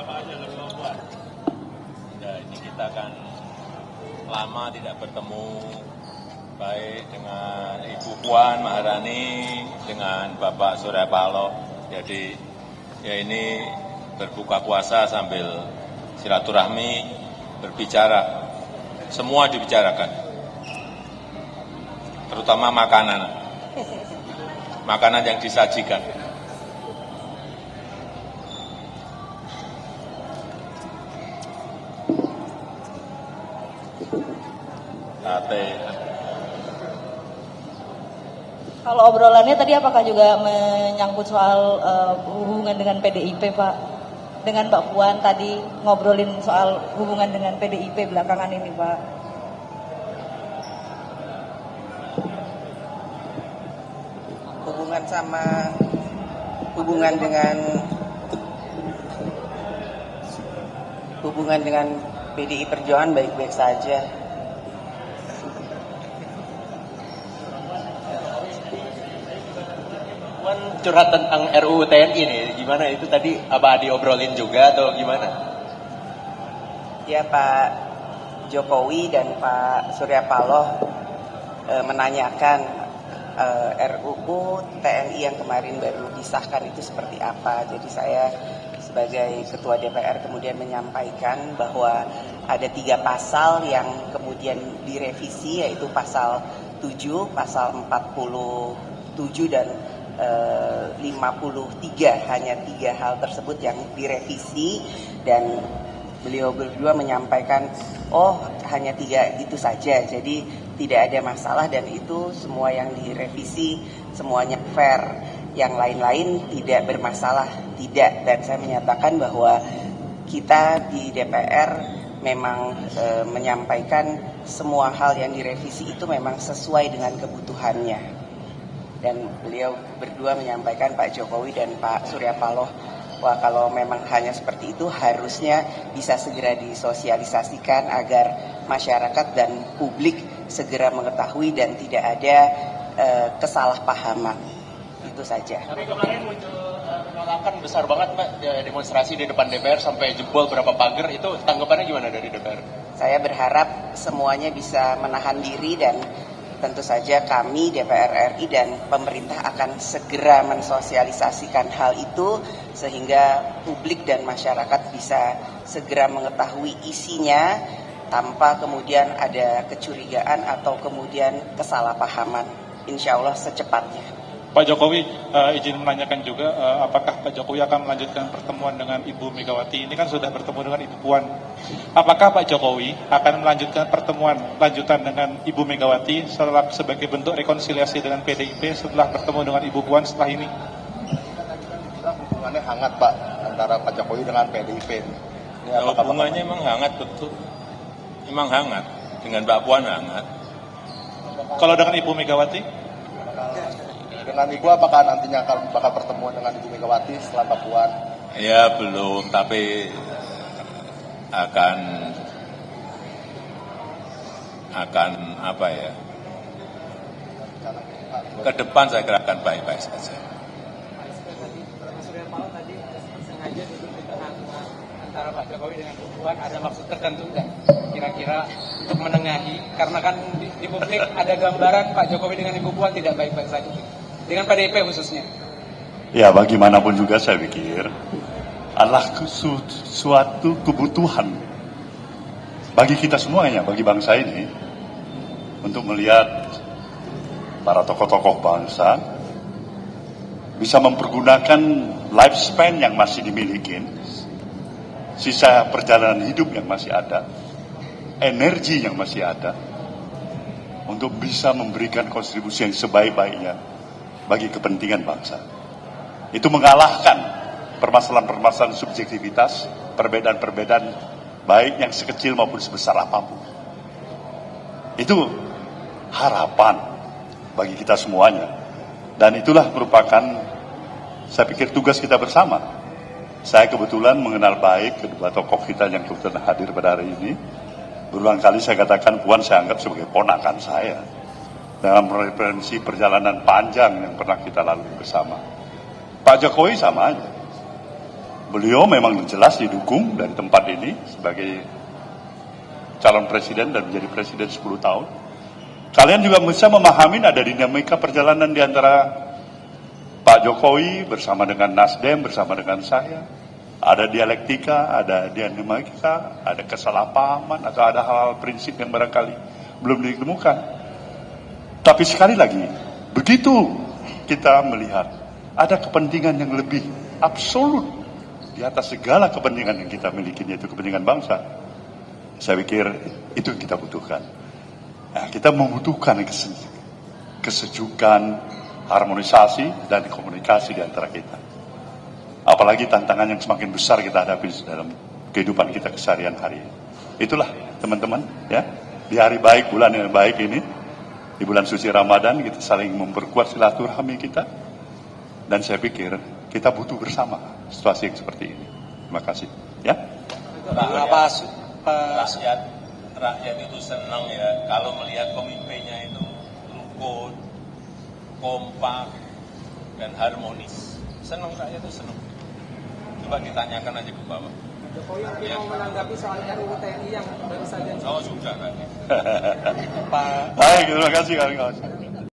Ya, ini kita kan lama tidak bertemu, baik dengan Ibu Puan Maharani, dengan Bapak Surya Paloh. Jadi ya ini berbuka puasa sambil silaturahmi, berbicara. Semua dibicarakan, terutama makanan. Makanan yang disajikan. Sate. Kalau obrolannya tadi apakah juga menyangkut soal hubungan dengan PDIP, Pak? Dengan Mbak Puan tadi ngobrolin soal hubungan dengan PDIP belakangan ini, Pak. Hubungan dengan PDI Perjuangan baik-baik saja. Puan curhat tentang RUU TNI nih, gimana itu tadi apa diobrolin juga atau gimana? Ya, Pak Jokowi dan Pak Surya Paloh menanyakan RUU TNI yang kemarin baru disahkan itu seperti apa. Jadi saya sebagai Ketua DPR kemudian menyampaikan bahwa ada 3 pasal yang kemudian direvisi, yaitu pasal 7, pasal 47 dan 53. Hanya 3 hal tersebut yang direvisi, dan beliau berdua menyampaikan hanya 3 itu saja, jadi tidak ada masalah dan itu semua yang direvisi semuanya fair, yang lain-lain tidak bermasalah, tidak. Dan saya menyatakan bahwa kita di DPR memang menyampaikan semua hal yang direvisi itu memang sesuai dengan kebutuhannya. Dan beliau berdua menyampaikan, Pak Jokowi dan Pak Surya Paloh, wah kalau memang hanya seperti itu harusnya bisa segera disosialisasikan agar masyarakat dan publik segera mengetahui dan tidak ada kesalahpahaman. Itu saja. Tapi kemarin muncul penolakan besar banget, Pak, demonstrasi di depan DPR sampai jebol berapa pagar, itu tanggapannya gimana dari DPR? Saya berharap semuanya bisa menahan diri, dan tentu saja kami DPR RI dan pemerintah akan segera mensosialisasikan hal itu sehingga publik dan masyarakat bisa segera mengetahui isinya tanpa kemudian ada kecurigaan atau kemudian kesalahpahaman. Insya Allah secepatnya. Pak Jokowi, izin menanyakan juga, apakah Pak Jokowi akan melanjutkan pertemuan dengan Ibu Megawati? Ini kan sudah bertemu dengan Ibu Puan. Apakah Pak Jokowi akan melanjutkan pertemuan lanjutan dengan Ibu Megawati sebagai bentuk rekonsiliasi dengan PDIP setelah bertemu dengan Ibu Puan setelah ini? Hubungannya hangat, Pak, antara Pak Jokowi dengan PDIP. Hubungannya memang hangat, betul. Memang hangat. Dengan Mbak Puan hangat. Kalau dengan Ibu Megawati? Dengan Ibu, apakah nantinya akan bakal pertemuan dengan Ibu Megawati setelah Mbak Puan? Ya belum, tapi akan apa ya? Ke depan saya kira akan baik-baik saja. Surya Paloh tadi sengaja duduk di tengah antara Pak Jokowi dengan Ibu Puan, ada maksud tertentu nggak kira-kira untuk menengahi? Karena kan di publik ada gambaran Pak Jokowi dengan Ibu Puan tidak baik-baik saja, dengan PDIP khususnya. Ya, bagaimanapun juga saya pikir adalah suatu kebutuhan bagi kita semuanya, bagi bangsa ini, untuk melihat para tokoh-tokoh bangsa bisa mempergunakan lifespan yang masih dimiliki, sisa perjalanan hidup yang masih ada, energi yang masih ada, untuk bisa memberikan kontribusi yang sebaik-baiknya bagi kepentingan bangsa. Itu mengalahkan permasalahan-permasalahan subjektivitas, perbedaan-perbedaan baik yang sekecil maupun sebesar apapun. Itu harapan bagi kita semuanya. Dan itulah merupakan, saya pikir, tugas kita bersama. Saya kebetulan mengenal baik kedua tokoh kita yang kebetulan hadir pada hari ini. Berulang kali saya katakan Puan saya anggap sebagai ponakan saya dalam referensi perjalanan panjang yang pernah kita lalui bersama. Pak Jokowi sama aja. Beliau memang jelas didukung dari tempat ini sebagai calon presiden dan menjadi presiden 10 tahun. Kalian juga bisa memahami ada dinamika perjalanan di antara Pak Jokowi bersama dengan Nasdem, bersama dengan saya. Ada dialektika, ada dinamika, ada kesalahpahaman, atau ada hal-hal prinsip yang barangkali belum ditemukan. Tapi sekali lagi, begitu kita melihat ada kepentingan yang lebih absolut di atas segala kepentingan yang kita miliki, yaitu kepentingan bangsa, saya pikir itu yang kita butuhkan. Nah, kita membutuhkan kesejukan, harmonisasi, dan komunikasi di antara kita. Apalagi tantangan yang semakin besar kita hadapi dalam kehidupan kita keseharian hari ini. Itulah teman-teman, ya, di hari baik, bulan yang baik ini, di bulan suci Ramadan, kita saling memperkuat silaturahmi kita, dan saya pikir kita butuh bersama situasi yang seperti ini. Terima kasih. Ya. Rakyat itu senang ya kalau melihat pemimpinnya itu rukun, kompak, dan harmonis. Senang, rakyat itu senang. Coba ditanyakan aja ke bawah. Jokowi mau menanggapi soal RUU TNI yang baru saja. Oh sudah kan. Baik, terima kasih kawan-kawan.